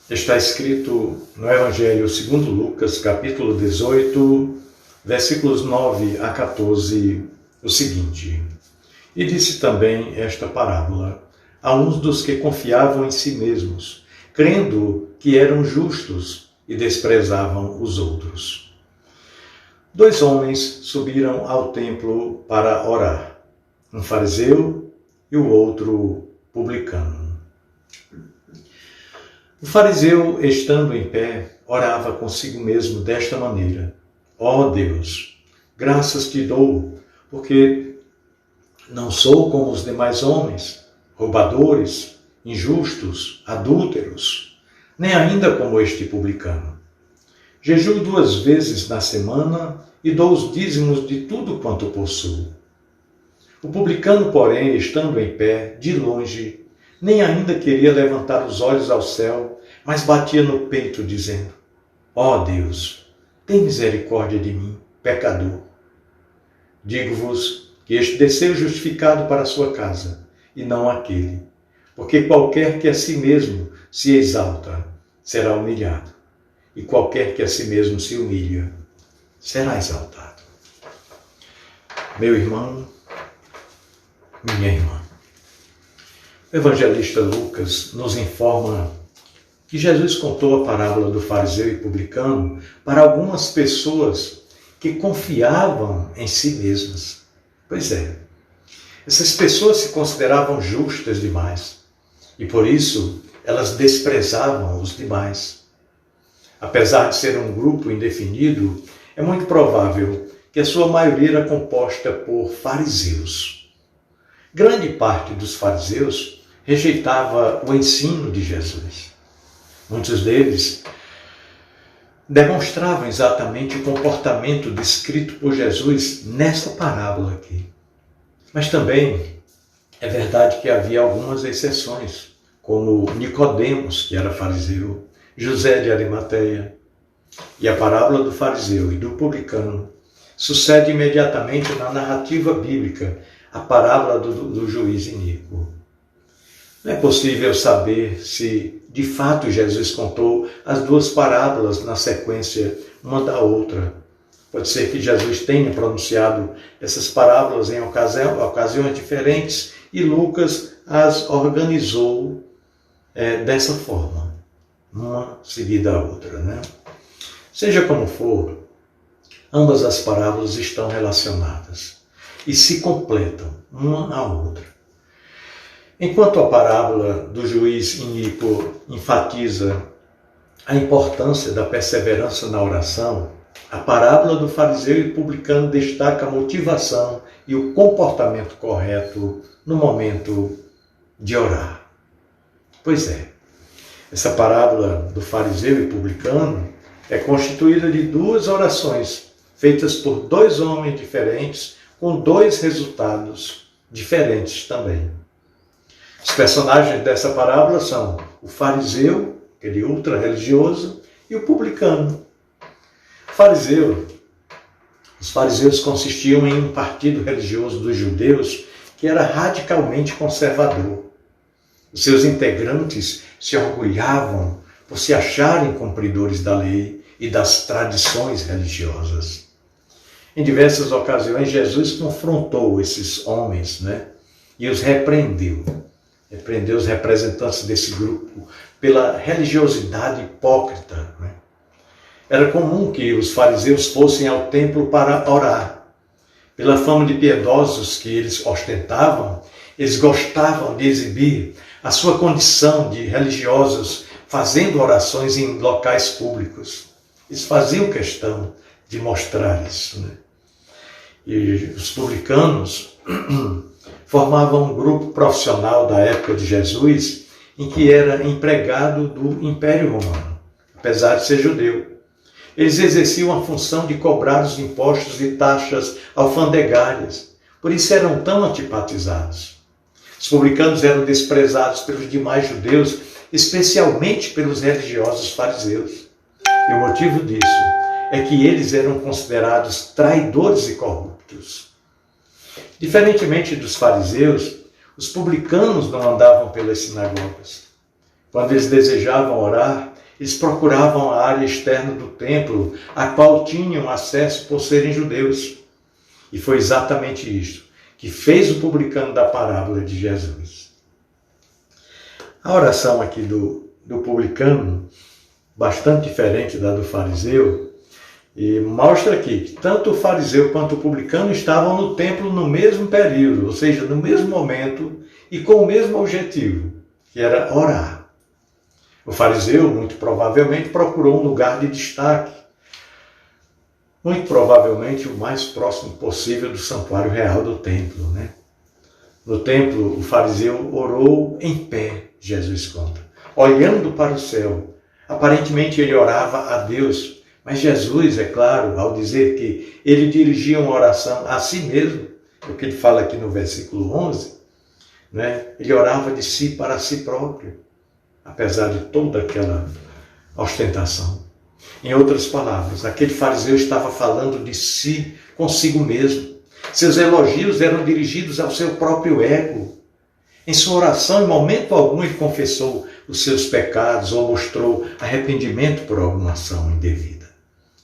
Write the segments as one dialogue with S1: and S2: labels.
S1: Está escrito no Evangelho segundo Lucas, capítulo 18, versículos 9 a 14, o seguinte: E disse também esta parábola a uns dos que confiavam em si mesmos, crendo que eram justos e desprezavam os outros. 2 homens subiram ao templo para orar, um fariseu e o outro publicano. O fariseu, estando em pé, orava consigo mesmo desta maneira: Ó Deus, graças te dou, porque não sou como os demais homens, roubadores, injustos, adúlteros, nem ainda como este publicano. Jejuo 2 vezes na semana e dou os dízimos de tudo quanto possuo. O publicano, porém, estando em pé, de longe, nem ainda queria levantar os olhos ao céu, mas batia no peito, dizendo: Ó Deus, tem misericórdia de mim, pecador. Digo-vos que este desceu justificado para a sua casa, e não aquele. Porque qualquer que a si mesmo se exalta, será humilhado, e qualquer que a si mesmo se humilha, será exaltado. Meu irmão, minha irmã, o evangelista Lucas nos informa que Jesus contou a parábola do fariseu e publicano para algumas pessoas que confiavam em si mesmas. Pois é, essas pessoas se consideravam justas demais e por isso elas desprezavam os demais. Apesar de ser um grupo indefinido, é muito provável que a sua maioria era composta por fariseus. Grande parte dos fariseus rejeitava o ensino de Jesus. Muitos deles demonstravam exatamente o comportamento descrito por Jesus nessa parábola aqui. Mas também é verdade que havia algumas exceções, como Nicodemos, que era fariseu, José de Arimateia. E a parábola do fariseu e do publicano sucede imediatamente na narrativa bíblica a parábola do juiz iníquo. Não é possível saber se, de fato, Jesus contou as 2 parábolas na sequência uma da outra. Pode ser que Jesus tenha pronunciado essas parábolas em ocasiões diferentes e Lucas as organizou dessa forma, uma seguida a outra, né? Seja como for, ambas as parábolas estão relacionadas e se completam uma à outra. Enquanto a parábola do juiz iníquo enfatiza a importância da perseverança na oração, a parábola do fariseu e publicano destaca a motivação e o comportamento correto no momento de orar. Pois é, essa parábola do fariseu e publicano é constituída de 2 orações feitas por 2 homens diferentes com 2 resultados diferentes também. Os personagens dessa parábola são o fariseu, aquele ultra-religioso, e o publicano. Os fariseus consistiam em um partido religioso dos judeus que era radicalmente conservador. Os seus integrantes se orgulhavam por se acharem cumpridores da lei e das tradições religiosas. Em diversas ocasiões, Jesus confrontou esses homens, e os repreendeu. Repreendeu os representantes desse grupo pela religiosidade hipócrita. Era comum que os fariseus fossem ao templo para orar. Pela fama de piedosos que eles ostentavam, eles gostavam de exibir a sua condição de religiosos fazendo orações em locais públicos. Eles faziam questão de mostrar isso. E os publicanos formavam um grupo profissional da época de Jesus em que era empregado do Império Romano, apesar de ser judeu. Eles exerciam a função de cobrar os impostos e taxas alfandegárias, por isso eram tão antipatizados. Os publicanos eram desprezados pelos demais judeus, especialmente pelos religiosos fariseus. E o motivo disso é que eles eram considerados traidores e corruptos. Diferentemente dos fariseus, os publicanos não andavam pelas sinagogas. Quando eles desejavam orar, Eles procuravam a área externa do templo, a qual tinham acesso por serem judeus. E foi exatamente isso que fez o publicano da parábola de Jesus. A oração aqui do publicano, bastante diferente da do fariseu, e mostra aqui que tanto o fariseu quanto o publicano estavam no templo no mesmo período, ou seja, no mesmo momento e com o mesmo objetivo, que era orar. O fariseu, muito provavelmente, procurou um lugar de destaque, muito provavelmente o mais próximo possível do santuário real do templo, né? No templo, o fariseu orou em pé, Jesus conta, olhando para o céu. Aparentemente ele orava a Deus, mas Jesus, é claro, ao dizer que ele dirigia uma oração a si mesmo, o que ele fala aqui no versículo 11, né? Ele orava de si para si próprio, apesar de toda aquela ostentação. Em outras palavras, aquele fariseu estava falando de si consigo mesmo. Seus elogios eram dirigidos ao seu próprio ego. Em sua oração, em momento algum, ele confessou os seus pecados ou mostrou arrependimento por alguma ação indevida.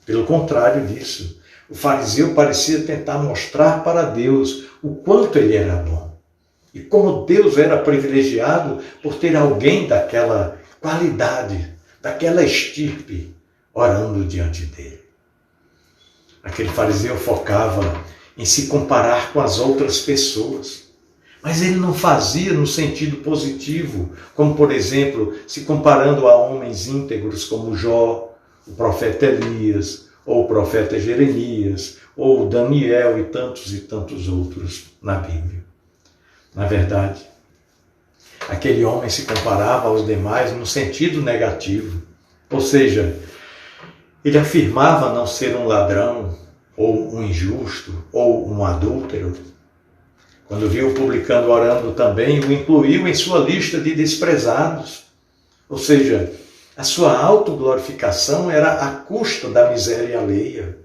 S1: Pelo contrário disso, o fariseu parecia tentar mostrar para Deus o quanto ele era bom. E como Deus era privilegiado por ter alguém daquela qualidade, daquela estirpe, orando diante dele. Aquele fariseu focava em se comparar com as outras pessoas, mas ele não fazia no sentido positivo, como por exemplo, se comparando a homens íntegros como Jó, o profeta Elias, ou o profeta Jeremias, ou Daniel e tantos outros na Bíblia. Na verdade, aquele homem se comparava aos demais no sentido negativo, ou seja, ele afirmava não ser um ladrão, ou um injusto, ou um adúltero. Quando viu o publicano orando também, o incluiu em sua lista de desprezados. Ou seja, a sua autoglorificação era à custa da miséria alheia.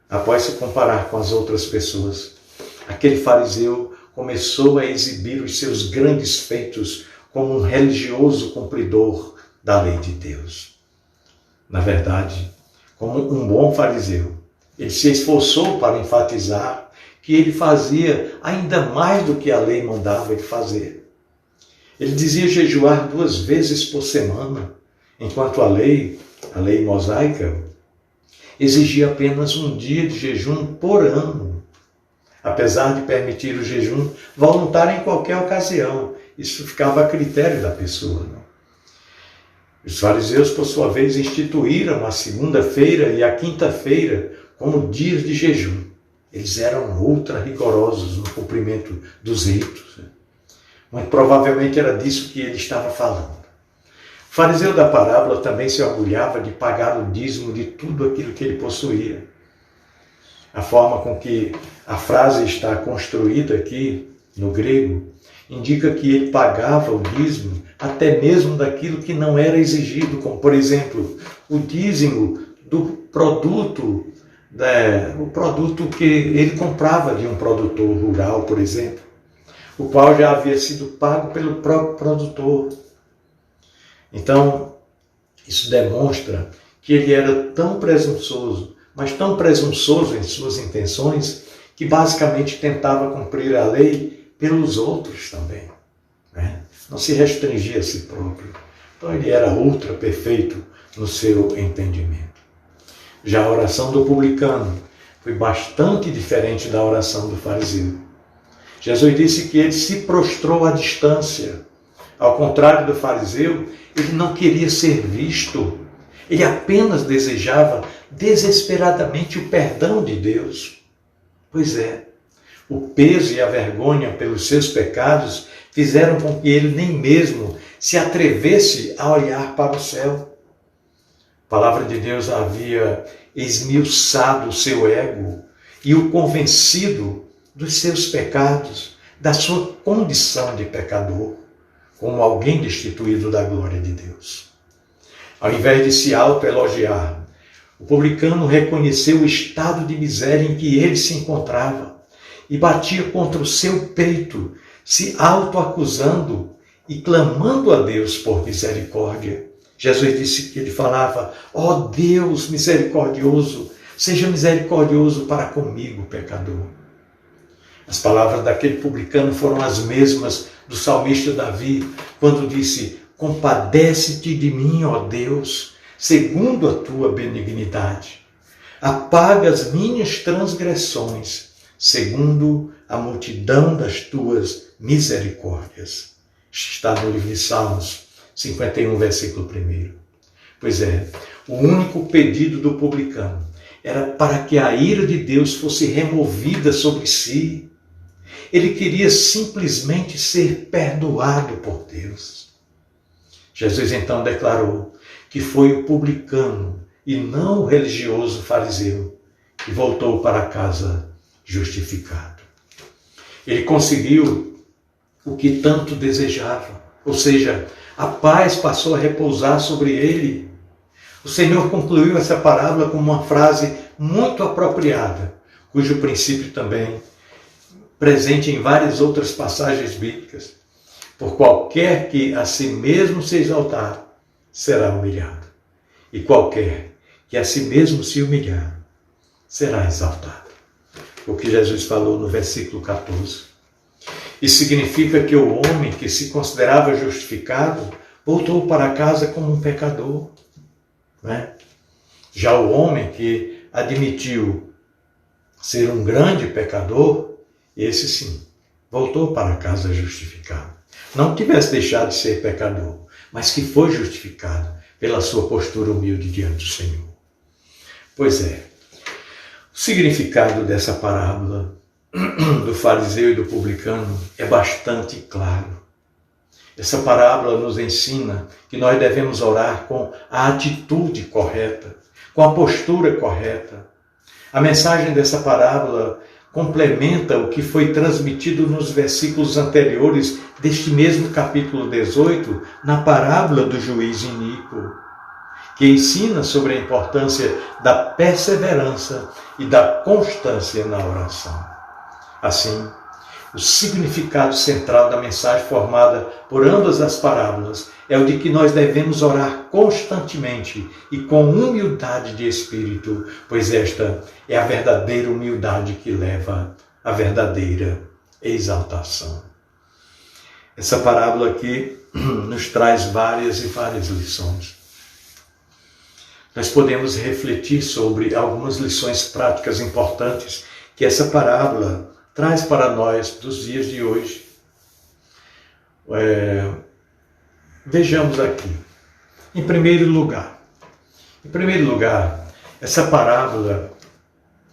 S1: Após se comparar com as outras pessoas, aquele fariseu começou a exibir os seus grandes feitos como um religioso cumpridor da lei de Deus. Na verdade, como um bom fariseu, ele se esforçou para enfatizar que ele fazia ainda mais do que a lei mandava ele fazer. Ele dizia jejuar 2 vezes por semana, enquanto a lei mosaica, exigia apenas um dia de jejum por ano, apesar de permitir o jejum voluntário em qualquer ocasião. Isso ficava a critério da pessoa, não? Os fariseus, por sua vez, instituíram a segunda-feira e a quinta-feira como dias de jejum. Eles eram ultra rigorosos no cumprimento dos ritos. Muito provavelmente era disso que ele estava falando. O fariseu da parábola também se orgulhava de pagar o dízimo de tudo aquilo que ele possuía. A forma com que a frase está construída aqui, no grego, indica que ele pagava o dízimo até mesmo daquilo que não era exigido, como, por exemplo, o dízimo do produto, o produto que ele comprava de um produtor rural, por exemplo, o qual já havia sido pago pelo próprio produtor. Então, isso demonstra que ele era tão presunçoso, mas tão presunçoso em suas intenções, que basicamente tentava cumprir a lei pelos outros também, né? Não se restringia a si próprio. Então ele era ultra perfeito no seu entendimento. Já a oração do publicano foi bastante diferente da oração do fariseu. Jesus disse que ele se prostrou à distância. Ao contrário do fariseu, ele não queria ser visto. Ele apenas desejava desesperadamente o perdão de Deus. Pois é, o peso e a vergonha pelos seus pecados fizeram com que ele nem mesmo se atrevesse a olhar para o céu. A palavra de Deus havia esmiuçado o seu ego e o convencido dos seus pecados, da sua condição de pecador, como alguém destituído da glória de Deus. Ao invés de se autoelogiar, o publicano reconheceu o estado de miséria em que ele se encontrava e batia contra o seu peito, se autoacusando e clamando a Deus por misericórdia, Jesus disse que ele falava: ó Deus misericordioso, seja misericordioso para comigo, pecador. As palavras daquele publicano foram as mesmas do salmista Davi, quando disse: compadece-te de mim, ó Deus, segundo a tua benignidade. Apaga as minhas transgressões, segundo a multidão das tuas misericórdias. Está no livro de Salmos 51, versículo 1. Pois é, o único pedido do publicano era para que a ira de Deus fosse removida sobre si. Ele queria simplesmente ser perdoado por Deus. Jesus então declarou que foi o publicano e não o religioso fariseu que voltou para casa justificado. Ele conseguiu o que tanto desejava, ou seja, a paz passou a repousar sobre ele. O Senhor concluiu essa parábola com uma frase muito apropriada, cujo princípio também presente em várias outras passagens bíblicas. Por qualquer que a si mesmo se exaltar, será humilhado. E qualquer que a si mesmo se humilhar, será exaltado. O que Jesus falou no versículo 14. Isso significa que o homem que se considerava justificado voltou para casa como um pecador. Né? Já o homem que admitiu ser um grande pecador, esse sim, voltou para casa justificado. Não tivesse deixado de ser pecador, mas que foi justificado pela sua postura humilde diante do Senhor. Pois é, o significado dessa parábola do fariseu e do publicano é bastante claro. Essa parábola nos ensina que nós devemos orar com a atitude correta, com a postura correta. A mensagem dessa parábola complementa o que foi transmitido nos versículos anteriores deste mesmo capítulo 18, na parábola do juiz iníquo, que ensina sobre a importância da perseverança e da constância na oração. Assim, o significado central da mensagem formada por ambas as parábolas é o de que nós devemos orar constantemente e com humildade de espírito, pois esta é a verdadeira humildade que leva à verdadeira exaltação. Essa parábola aqui nos traz várias e várias lições. Nós podemos refletir sobre algumas lições práticas importantes que essa parábola traz para nós dos dias de hoje. Vejamos aqui. Em primeiro lugar, essa parábola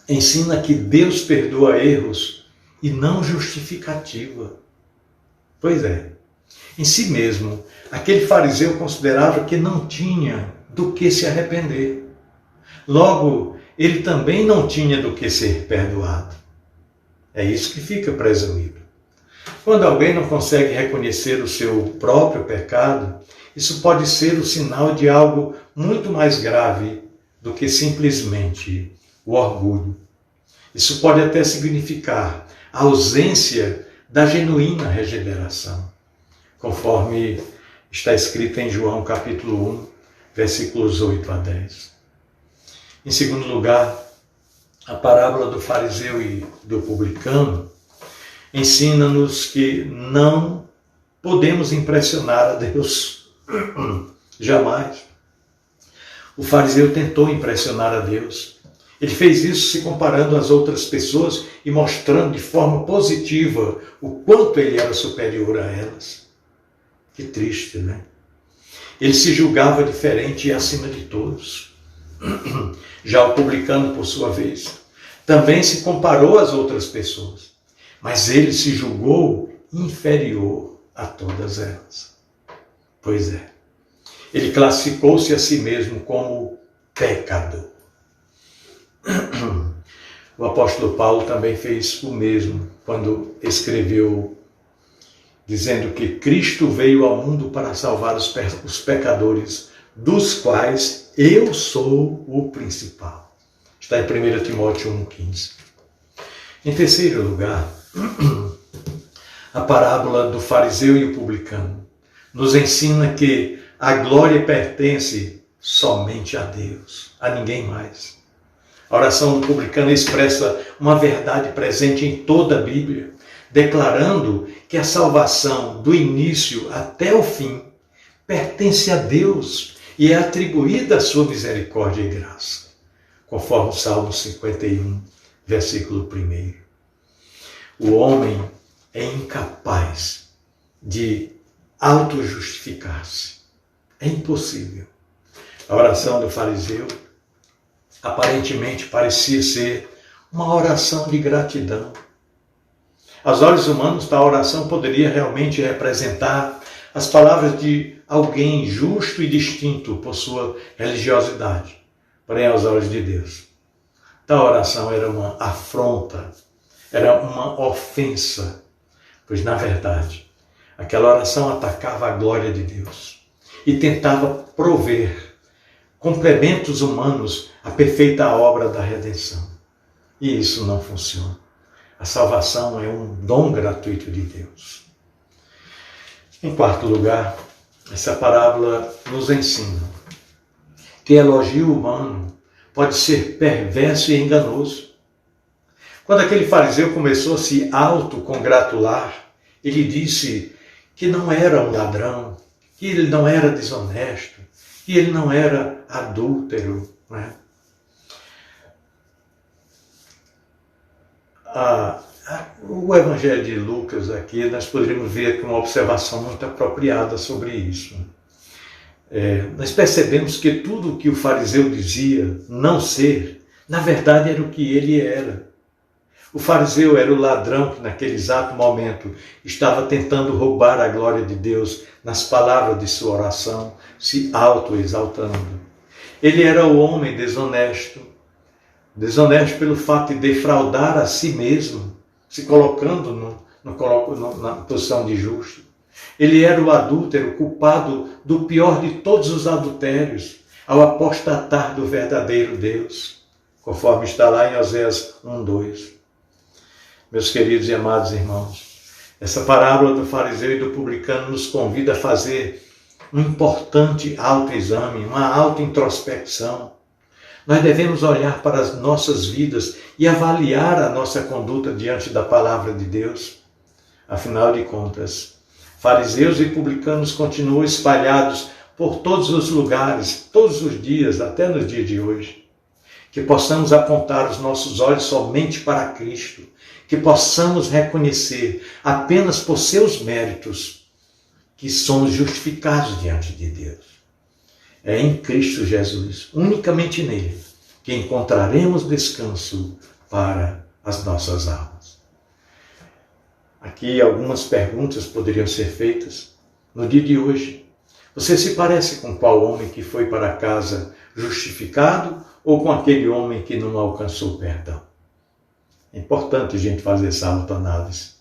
S1: ensina que Deus perdoa erros e não justificativa. Pois é, em si mesmo, aquele fariseu considerava que não tinha do que se arrepender. Logo, ele também não tinha do que ser perdoado. É isso que fica presumido. Quando alguém não consegue reconhecer o seu próprio pecado, isso pode ser o sinal de algo muito mais grave do que simplesmente o orgulho. Isso pode até significar a ausência da genuína regeneração, conforme está escrito em João capítulo 1, versículos 8 a 10. Em segundo lugar, a parábola do fariseu e do publicano ensina-nos que não podemos impressionar a Deus. Jamais. O fariseu tentou impressionar a Deus. Ele fez isso se comparando às outras pessoas e mostrando de forma positiva o quanto ele era superior a elas. Que triste, né? Ele se julgava diferente e acima de todos. Já o publicano, por sua vez, também se comparou às outras pessoas, mas ele se julgou inferior a todas elas. Pois é, ele classificou-se a si mesmo como pecador. O apóstolo Paulo também fez o mesmo quando escreveu dizendo que Cristo veio ao mundo para salvar os pecadores, dos quais eu sou o principal. Está em 1 Timóteo 1,15. Em terceiro lugar, a parábola do fariseu e o publicano nos ensina que A glória pertence somente a Deus, a ninguém mais. A oração do publicano expressa uma verdade presente em toda a Bíblia, declarando que a salvação do início até o fim pertence a Deus e é atribuída à sua misericórdia e graça, conforme o Salmo 51, versículo 1. O homem é incapaz de auto-justificar-se. É impossível. A oração do fariseu aparentemente parecia ser uma oração de gratidão. Aos olhos humanos, tal oração poderia realmente representar as palavras de alguém justo e distinto por sua religiosidade. Porém, aos olhos de Deus, tal oração era uma afronta, era uma ofensa, pois, na verdade, aquela oração atacava a glória de Deus e tentava prover complementos humanos à perfeita obra da redenção. E isso não funciona. A salvação é um dom gratuito de Deus. Em quarto lugar, essa parábola nos ensina que elogio humano pode ser perverso e enganoso. Quando aquele fariseu começou a se autocongratular, ele disse que não era um ladrão, que ele não era desonesto, que ele não era adúltero, né? O Evangelho de Lucas aqui, nós poderíamos ver aqui uma observação muito apropriada sobre isso. Nós percebemos que tudo o que o fariseu dizia não ser, na verdade era o que ele era. O fariseu era o ladrão que naquele exato momento estava tentando roubar a glória de Deus nas palavras de sua oração, se auto-exaltando. Ele era o homem desonesto pelo fato de defraudar a si mesmo, se colocando na posição de justo. Ele era o adúltero, culpado do pior de todos os adultérios, ao apostatar do verdadeiro Deus, conforme está lá em Oséias 1:2. Meus queridos e amados irmãos, essa parábola do fariseu e do publicano nos convida a fazer um importante autoexame, uma autointrospecção. Nós devemos olhar para as nossas vidas e avaliar a nossa conduta diante da palavra de Deus. Afinal de contas, fariseus e publicanos continuam espalhados por todos os lugares, todos os dias, até no dia de hoje. Que possamos apontar os nossos olhos somente para Cristo, que possamos reconhecer apenas por seus méritos que somos justificados diante de Deus. É em Cristo Jesus, unicamente nele, que encontraremos descanso para as nossas almas. Aqui algumas perguntas poderiam ser feitas no dia de hoje. Você se parece com qual homem que foi para casa justificado ou com aquele homem que não alcançou perdão? É importante a gente fazer essa autoanálise.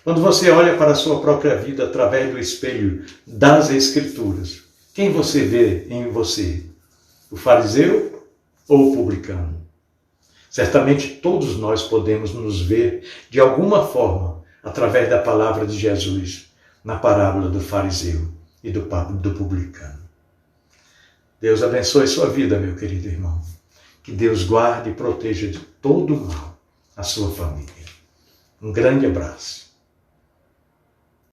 S1: Quando você olha para a sua própria vida através do espelho das Escrituras, quem você vê em você? O fariseu ou o publicano? Certamente todos nós podemos nos ver de alguma forma através da palavra de Jesus na parábola do fariseu e do publicano. Deus abençoe sua vida, meu querido irmão. Que Deus guarde e proteja de todo o mal a sua família. Um grande abraço.